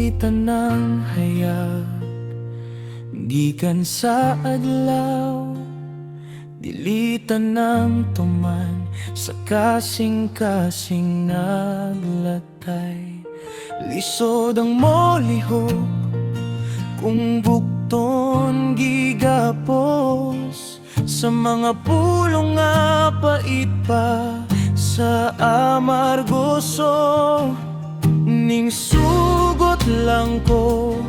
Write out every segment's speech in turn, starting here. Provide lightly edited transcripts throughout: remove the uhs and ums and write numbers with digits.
dilitan ng hayag, gikan sa adlaw, dilitan ng tuman, sa kasing-kasing naglatay. Lisod ang molihok, kung bukton gigapos, sa mga pulong nga pait pa, sa amargoso. Ning sugot lang ko,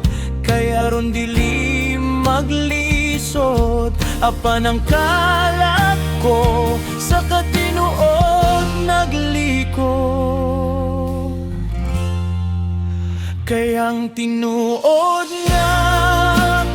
kaya ron dili maglisod. Apan ang kalat ko, sa katinuod nagliko. Kayang tinuod nga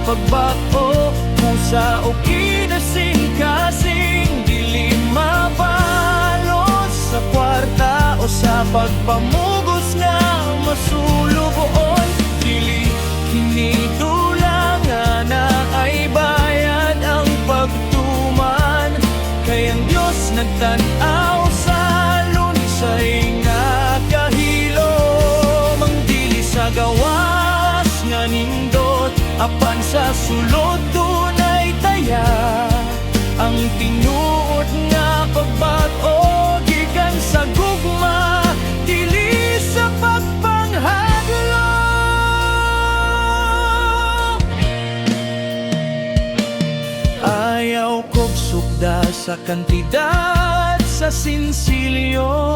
pagbato mo sa o kinasing-kasing, dili mabalos sa kwarta o sa pagpamugos nga masuluboon. Dili kinidulangan na ay bayad ang pagtuman, kayang Diyos nagtanaw sa lunsay nga kahilom. Ang dili sa gawas nga nindot, apan sa sulod tunay taya. Ang tinuod nga pagbato, gikan sa gugma, dili sa pagpanghadlok. Ayaw kog sukda sa kantidad, sa sinsilyo,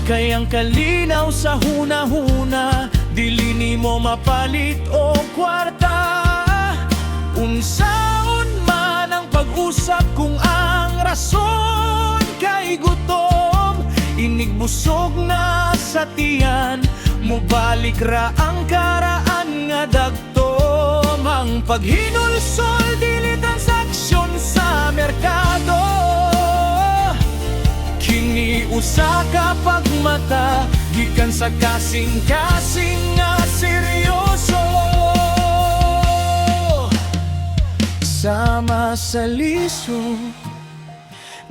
kayang kalinaw sa huna-huna, dili nimo mapalit o kwarta. Unsaon man ang pag-usap kung ang rason kay gutom, inigbusog na sa tiyan, mubalik ra ang karaan nga dagtom. Ang paghinulsol dili transaksyon sa merkado, kini usa ka pagmata, gikan sa kasing-kasing nga seryoso. Sama sa liso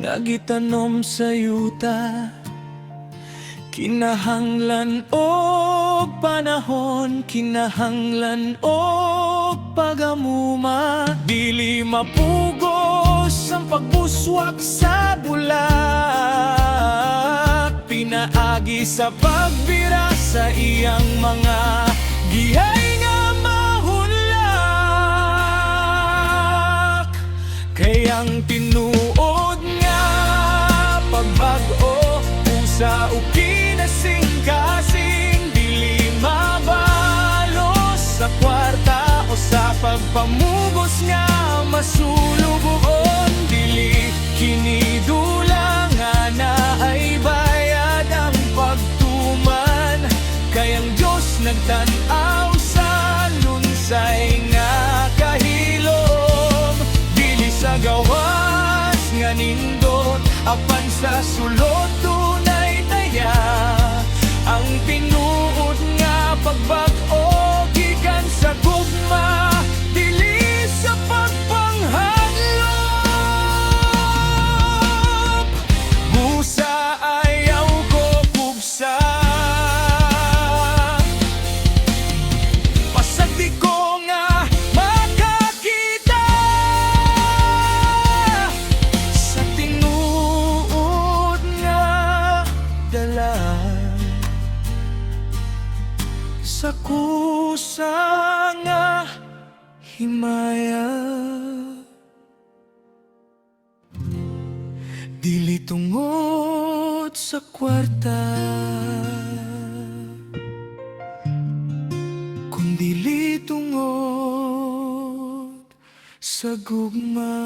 nga gitanom sa yuta, kinahanglan og panahon, kinahanglan og pagamuma. Dili mapugos ang pagbuswak sa bulak, pinaagi sa pagbira sa iyang mga gihay nga mahulak. Kayang tinuod nga pagbag-o, usa o kinasing-kasing, dili mabalos sa kwarta o sa pagpamugos nga masulubuon. Dili kinidulangan na ay bayad ang pagtuman, kayang Diyos nagtanaw sa lunsay nga kahilom. Dili sa gawas nga nindot, apan sa sulod tunay taya. Ang tinuod nga pagbag-o, gikan sa gugma, dili sa pagpanghadlok. Busa ayaw ko pugsa, pasagdi ko nga makakita sa tinuod nga dala, sa kusa nga himaya. Dili tungod sa kwarta, kundili tungod sa gugma.